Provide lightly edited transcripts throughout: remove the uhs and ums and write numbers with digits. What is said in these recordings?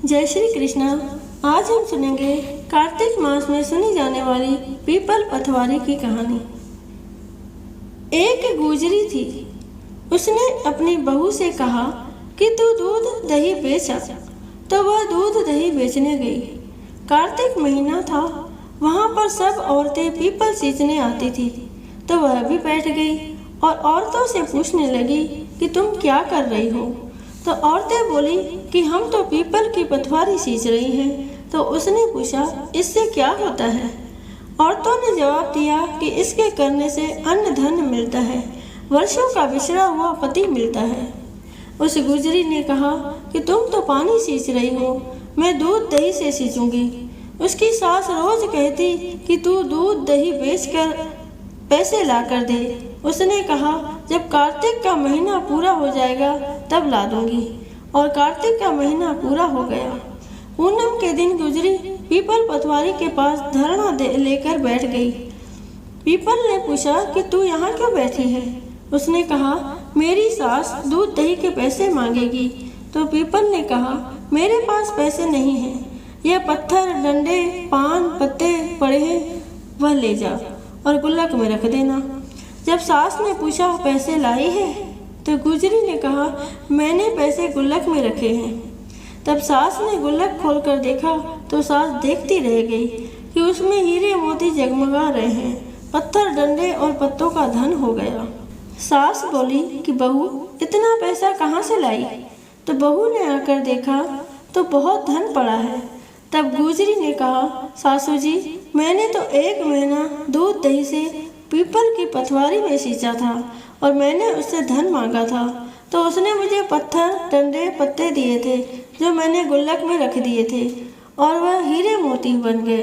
जय श्री कृष्णा। आज हम सुनेंगे कार्तिक मास में सुनी जाने वाली पीपल पथवारी की कहानी। एक गुजरी थी। उसने अपनी बहू से कहा कि तू दूध दही बेच आ। तो वह दूध दही बेचने गई। कार्तिक महीना था। वहाँ पर सब औरतें पीपल सींचने आती थी। तो वह भी बैठ गई और औरतों से पूछने लगी कि तुम क्या कर रही हो। तो औरतें बोली कि हम तो पीपल की पथवारी सींच रही हैं। तो उसने पूछा, इससे क्या होता है? औरतों ने जवाब दिया कि इसके करने से अन्न धन मिलता है, वर्षों का बिछड़ा हुआ पति मिलता है। उस गुजरी ने कहा कि तुम तो पानी सींच रही हो, मैं दूध दही से सींचूंगी। उसकी सास रोज कहती कि तू दूध दही बेचकर पैसे ला कर दे। उसने कहा, जब कार्तिक का महीना पूरा हो जाएगा तब ला दूंगी। और कार्तिक का महीना पूरा हो गया। पूनम के दिन गुजरी पीपल पथवारी के पास धरना लेकर बैठ गई। पीपल ने पूछा कि तू यहाँ क्यों बैठी है? उसने कहा, मेरी सास दूध दही के पैसे मांगेगी। तो पीपल ने कहा, मेरे पास पैसे नहीं हैं। यह पत्थर, डंडे, पान, पत्ते पड़े हैं, वह ले जा और गुल्लक में रख देना। जब सास ने पूछा, पैसे लाई है? तो गुजरी ने कहा, मैंने पैसे गुल्लक में रखे हैं। तब सास ने गुल्लक खोलकर देखा तो सास देखती रह गई कि उसमें हीरे मोती जगमगा रहे हैं। पत्थर, डंडे और पत्तों का धन हो गया। सास बोली कि बहू, इतना पैसा कहाँ से लाई? तो बहू ने आकर देखा तो बहुत धन पड़ा है। तब गुजरी ने कहा, सासू जी, मैंने तो 1 महीना दूध दही से पीपल की पथवारी में सींचा था और मैंने उससे धन मांगा था। तो उसने मुझे पत्थर, डंडे, पत्ते दिए थे जो मैंने गुल्लक में रख दिए थे और वह हीरे मोती बन गए।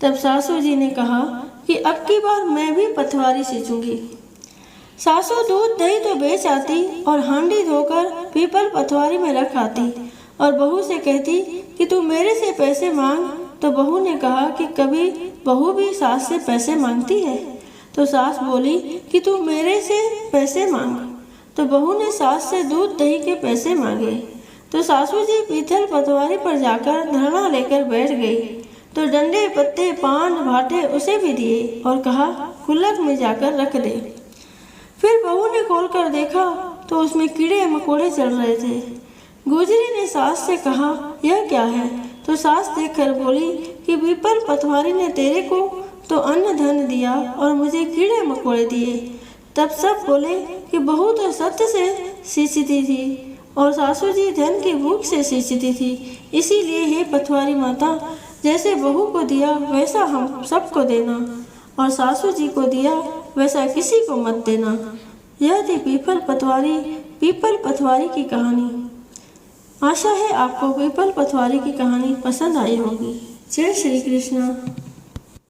तब सासू जी ने कहा कि अब की बार मैं भी पथवारी सींचूंगी। सासू दूध दही तो बेच आती और हांडी धोकर पीपल पथवारी में रख आती और बहू से कहती कि तू मेरे से पैसे मांग। तो बहू ने कहा कि कभी बहू भी सास से पैसे मांगती है? तो सास बोली कि तू मेरे से पैसे मांग। तो बहू ने सास से दूध दही के पैसे मांगे। तो सासू जी पीतल पथवारी पर जाकर धरना लेकर बैठ गई। तो डंडे, पत्ते, पान, भाटे उसे भी दिए और कहा, गुल्लक में जाकर रख दे। फिर बहू ने खोलकर देखा तो उसमें कीड़े मकोड़े चल रहे थे। गुजरी ने सास से कहा, यह क्या है? तो सास देखकर बोली कि पीपल पथवारी ने तेरे को तो अन्न धन दिया और मुझे कीड़े मकोड़े दिए। तब सब बोले कि बहू तो सत्य से सींचती थी और सासू जी धन की भूख से सींचती थी। इसीलिए हे पथवारी माता, जैसे बहू को दिया वैसा हम सबको देना और सासू जी को दिया वैसा किसी को मत देना। यह थी पीपल पथवारी की कहानी। आशा है आपको पीपल पथवारी की कहानी पसंद आई होगी। जय श्री कृष्णा।